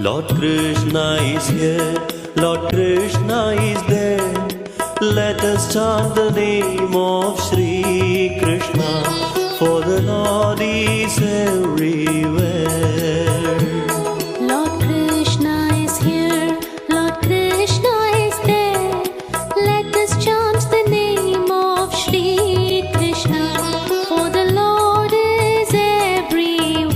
Lord Krishna is here, Lord Krishna is there. Let us chant the name of Shri Krishna, for the Lord is everywhere. Lord Krishna is here, Lord Krishna is there. Let us chant the name of Shri Krishna, for the Lord is everywhere.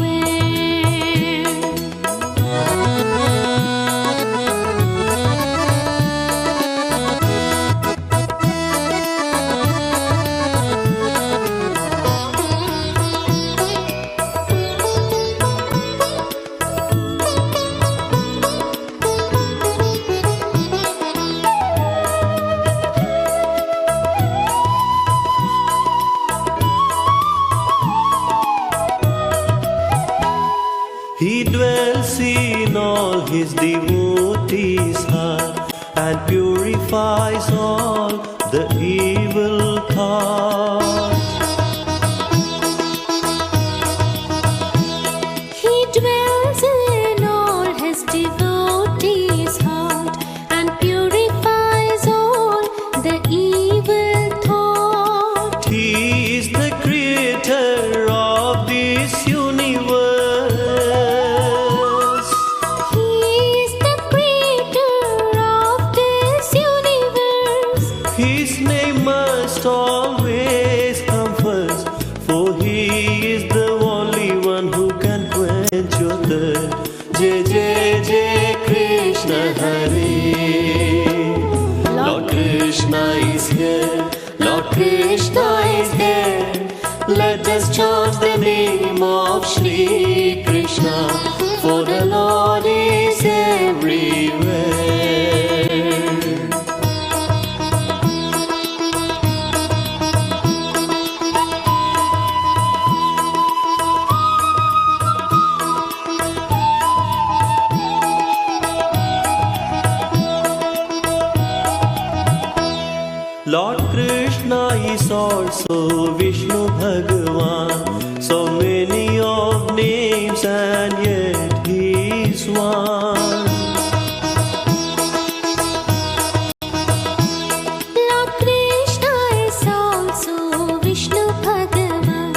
He dwells in all his devotees' heart and purifies all the evil thoughts. He dwells in all his devotees' heart and purifies all the evil thought. He is the creator of this universe. He is the creator of this universe. His name must always come first, for he is the only one who can quench your thirst. Jai Jai Jai Krishna Hare. Lord Krishna is here, Lord Krishna is here. Let us chant the name of Shri Krishna, for the Lord is everywhere. Lord Krishna is also Vishnu Bhagavan, so many of names and yet he is one. Lord Krishna is also Vishnu Bhagavan,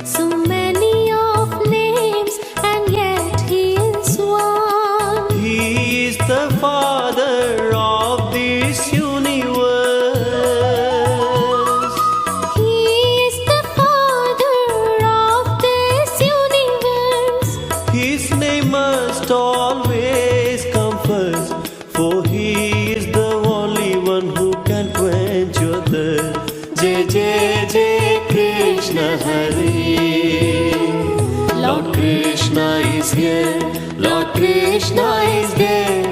so many of names and yet he is one. He is the Father of this universe. He is the Father of this universe. His name must always come first, for he is the only one who can quench your thirst. Jai Jai Jai Krishna Hare. Lord Krishna is here, Lord Krishna is there.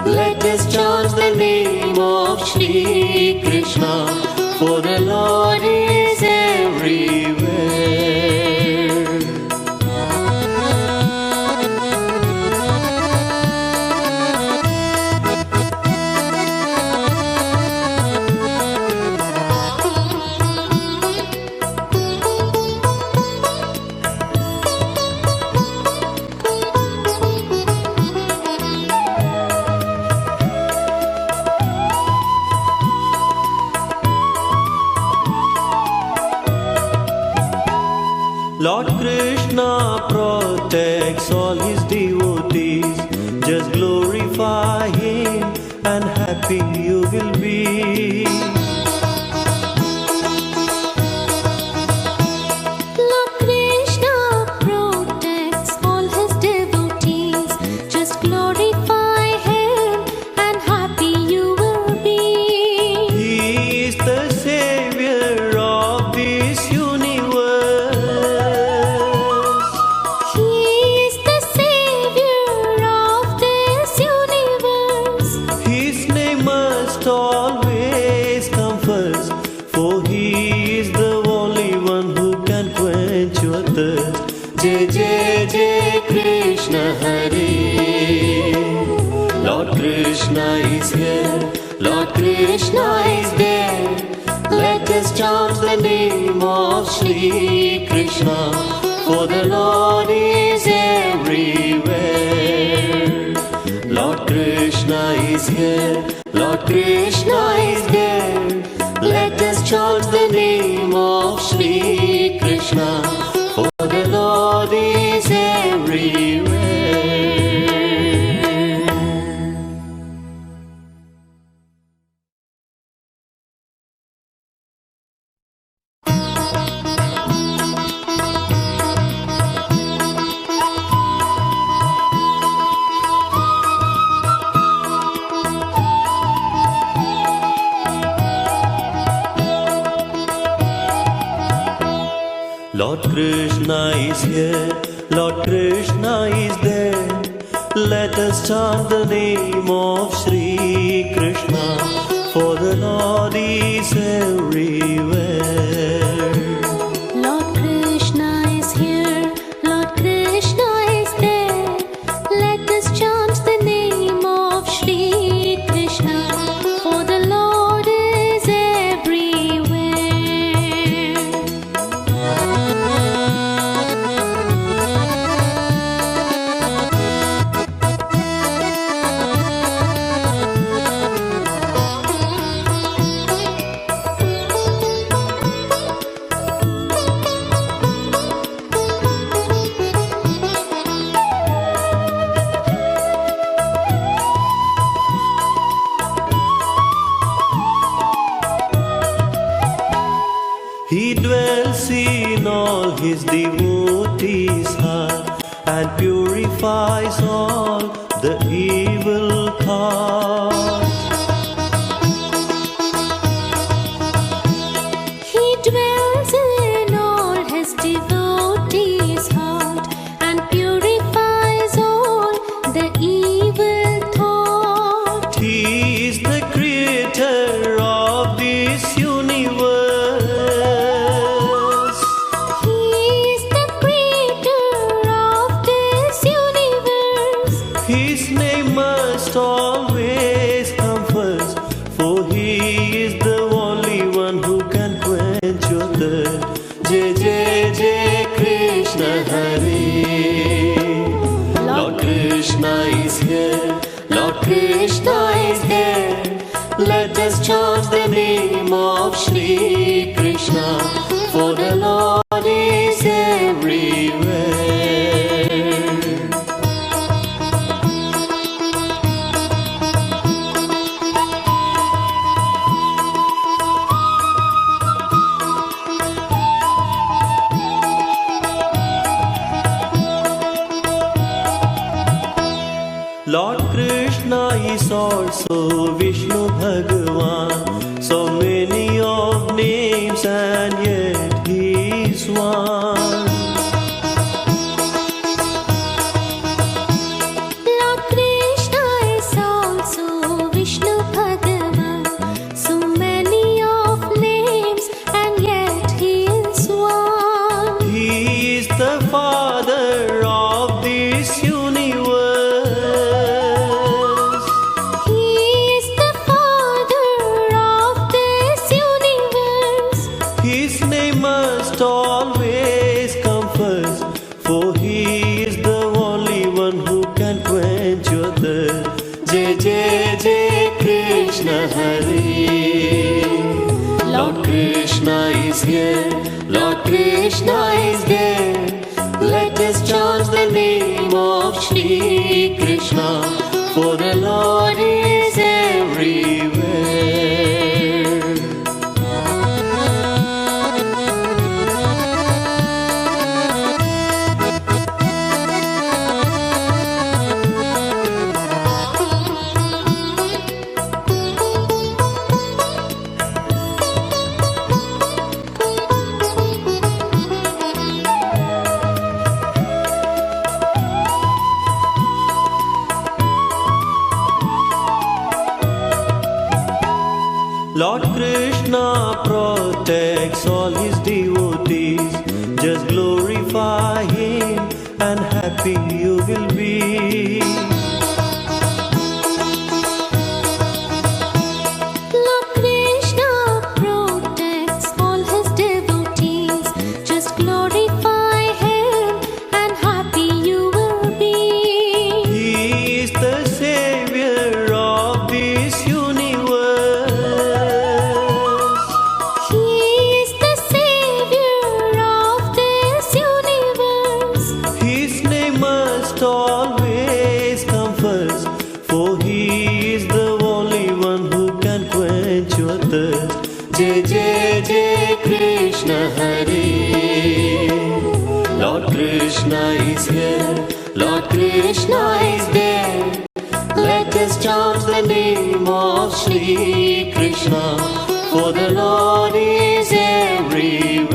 Let us chant the name of Shri Krishna, for the Lord is everywhere. Lord Krishna protects all his devotees. Just glorify him and happy you will be. Lord Krishna protects all his devotees. Just glorify him and happy you will be. He is the savior of this universe. He is the Savior of this universe. His name must always come first, for he is the only one who can quench your thirst. Jai Jai Jai Krishna Hare. Lord Krishna is here, Lord Krishna is there. Let us chant the name of Shri Krishna, for the Lord is everywhere. Krishna is there. Let us chant the name of Shri Krishna, for the Lord is everywhere. Lord Krishna is here, Lord Krishna is there. Let us chant the name of Shri Krishna, for the Lord is everywhere. Lord Krishna is here, Lord Krishna is there. Let us chant the name of Shri Krishna, for the Lord is everywhere. He dwells in all his devotees' heart and purifies all the evil thoughts. He dwells in all his devotees' heart and purifies all the evil thought. He is the creator of this universe. He is the creator of this universe. His name must always come first, for he is the only one who can quench your thirst. Jai Jai Jai Krishna Hare. Lord Krishna is here, Lord Krishna is there. Let us chant the name of Shri Krishna, for the Lord is everywhere. Lord Krishna is also Vishnu Bhagavan, so many of names and yet he is one. Lord Krishna is also Vishnu Bhagavan, so many of names and yet he is one. He is the Father of this universe. He is the Father of this universe. His name must always come first, for he is the only one who can quench your thirst. Jai Jai Jai Krishna Hare. Lord Krishna is here, Lord Krishna is there. Let us chant the name of Shri Krishna, for the Lord is everywhere. Lord Krishna protects all his devotees. Just glorify him and happy you will be. Lord Krishna protects all his devotees. Just glorify him and happy you will be. He is the savior of this universe. must always come first, for He is the only one who can quench your thirst. Jai Jai Jai Krishna Hare. Lord Krishna is here, Lord Krishna is there. Let us chant the name of Shri Krishna, for the Lord is everywhere.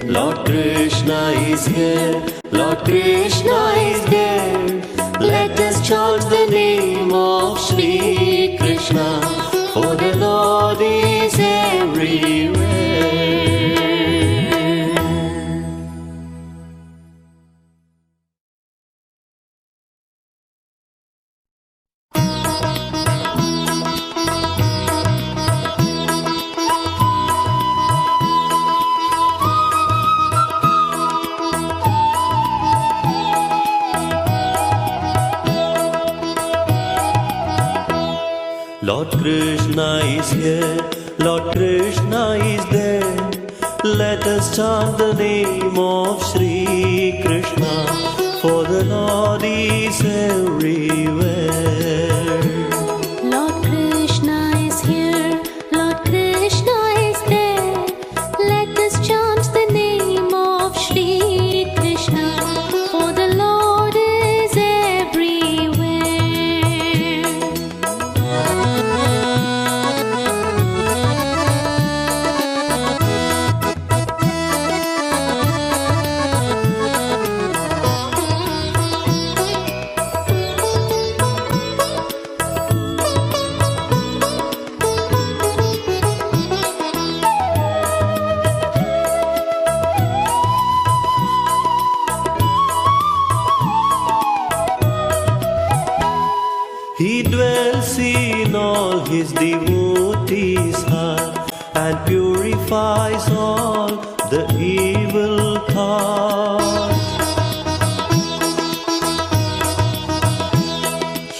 Lord Krishna is here, Lord Krishna is there. Let us chant the name of Shri Krishna, for the Lord is everywhere. Lord Krishna is here, Lord Krishna is there. Let us chant the name of Shri Krishna, for the Lord is everywhere. Lord Krishna is here, Lord Krishna is there. Let us chant the name of Shri Krishna, for the Lord is everywhere. He dwells in all his devotees' heart and purifies all the evil thoughts.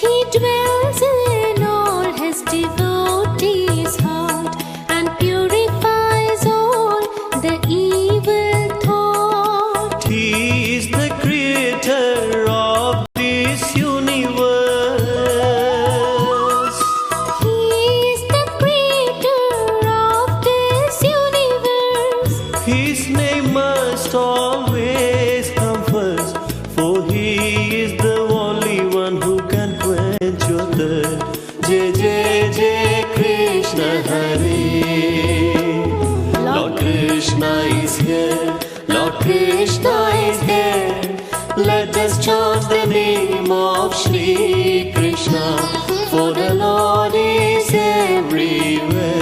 He dwells in all his devotees' heart and purifies all the evil thought. He is the creator of this universe. He is the creator of this universe. His name must always come first, for He is the only one who can quench your thirst. Jai Jai Jai Krishna Hare. Lord Krishna is here, Lord Krishna is there. Let us chant the name of Shri Krishna, for the Lord is everywhere.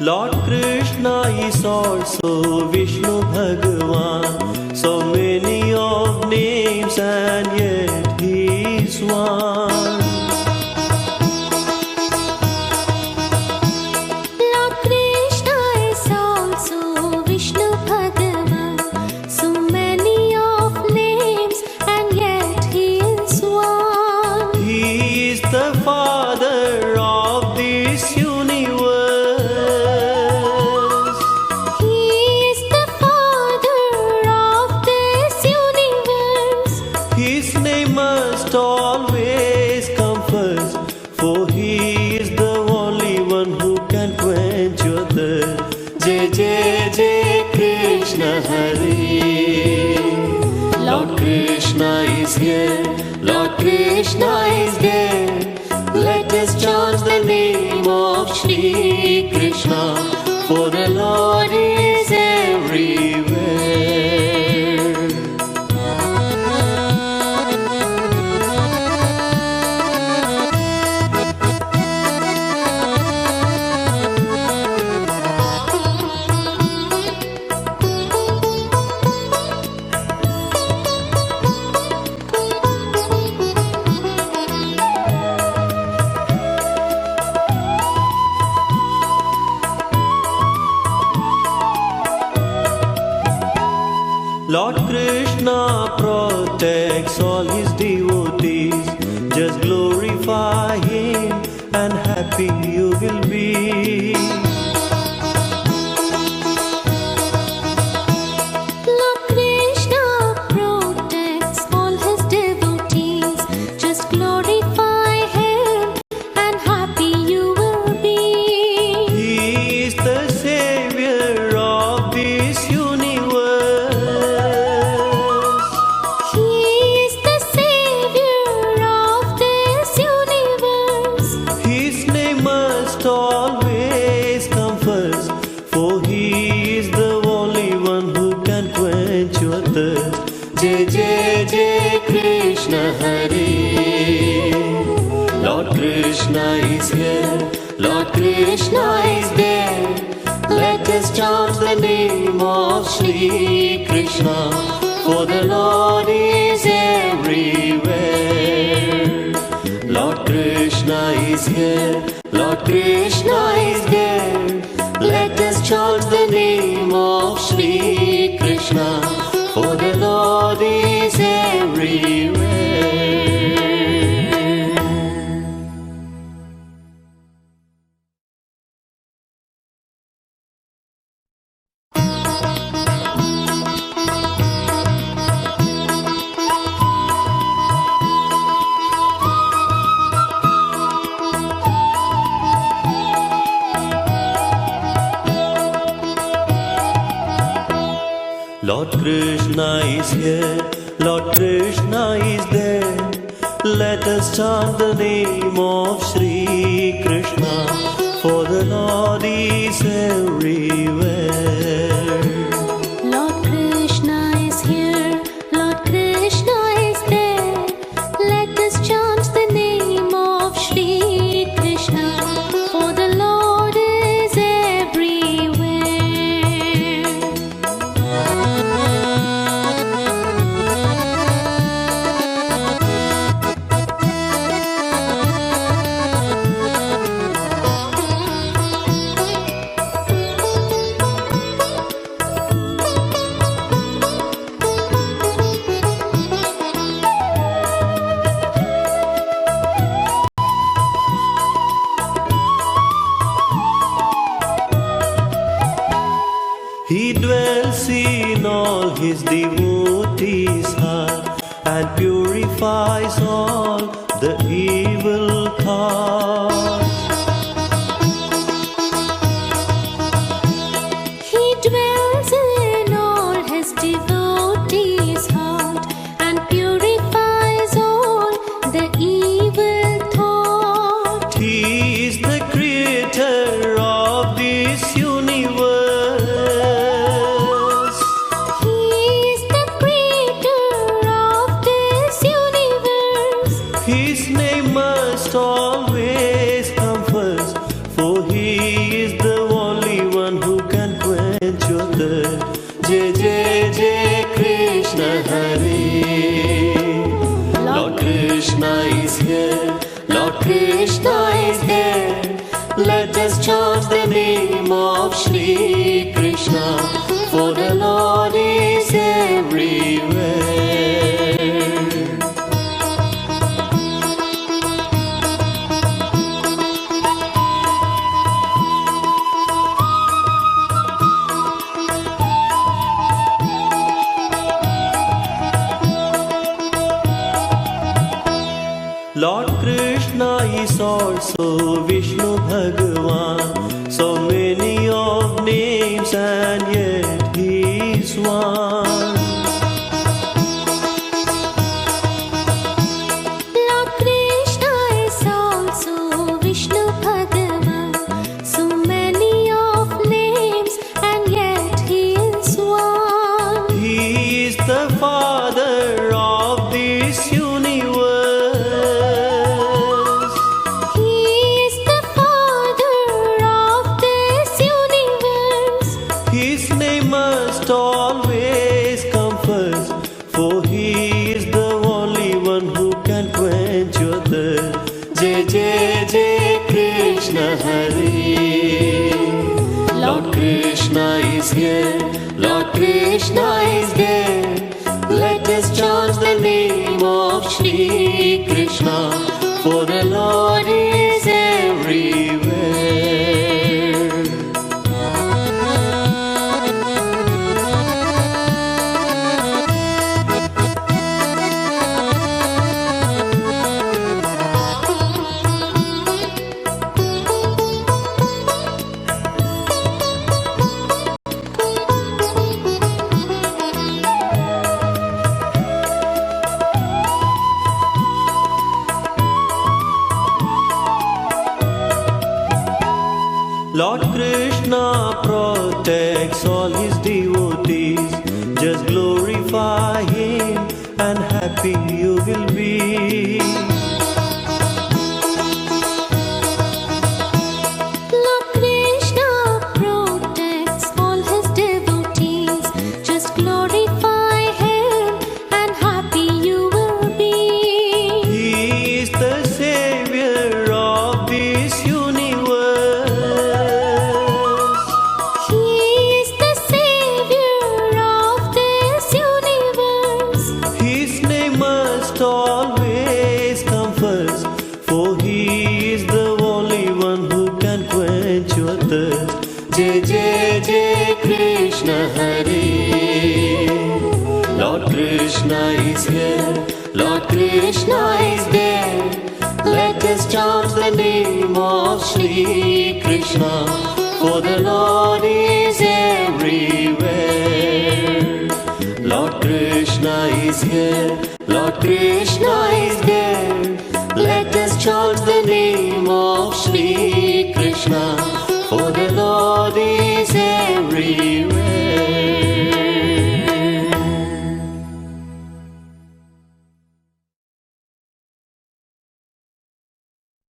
Lord Krishna is also Vishnu Bhagavan, so many of names and yet He is one. Lord Krishna is also Vishnu Bhagavan, so many of names and yet He is one. He is the Father of this universe. He is the Father of this universe. His name must always come first, for He is the only one who can quench your thirst. Jai Jai Jai Krishna Hare. Lord Krishna is here, Lord Krishna is there. Let us chant the name of Shri Krishna, for the Lord is everywhere. Lord Krishna protects all his devotees. Just glorify him and happy you will be. Lord Krishna protects all his devotees. Just glorify him and happy you will be. He is the savior of this universe. He is the savior of this universe. His name must always come first, for he is the only one who can quench your thirst. Jai Jai Jai Krishna Hare. Lord Krishna is here, Lord Krishna is there. Let us chant the name of Shri Krishna, for the Lord is everywhere. Lord Krishna is here, Lord Krishna is there. Let us chant the name of Shri Krishna, for the Lord is everywhere. Lord Krishna is here, Lord Krishna is there. Let us chant the name of Shri Krishna, for the Lord is everywhere. Lord Krishna is here, Lord Krishna is there. Let us chant the name of Shri Krishna, for the Lord is everywhere. He dwells in all his devotees' heart and purifies all the evil thoughts. He dwells in all his devotees' heart and purifies all the evil thought. He is the creator of this universe. He is the creator of this universe. His name must always come first, for he is the only one who can quench your thirst. Jai Jai Jai Krishna Hare. Lord Krishna is here, Lord Krishna is there. Let us chant the name of Shri Krishna, for the Lord is everywhere. Lord Krishna is also Vishnu Bhagavan. So many of names and yet he is one. Lord Krishna is also Vishnu Bhagavan. So many of names and yet he is one. He is the Father of this universe. He is the Father Lord Krishna protects all his devotees. Just glorify him and happy you will be. Lord Krishna protects all his devotees. Just glorify him and happy you will be. He is the savior of this universe. He is the savior of this universe. His name must always come first, for he is the only one who can quench your thirst. Jai Jai Jai Krishna Hare. Lord Krishna is here, Lord Krishna is there. Let us chant the name of Shri Krishna, for the Lord is everywhere. Lord Krishna is here, Lord Krishna is there. Let us chant the name of Shri Krishna, for the Lord is everywhere.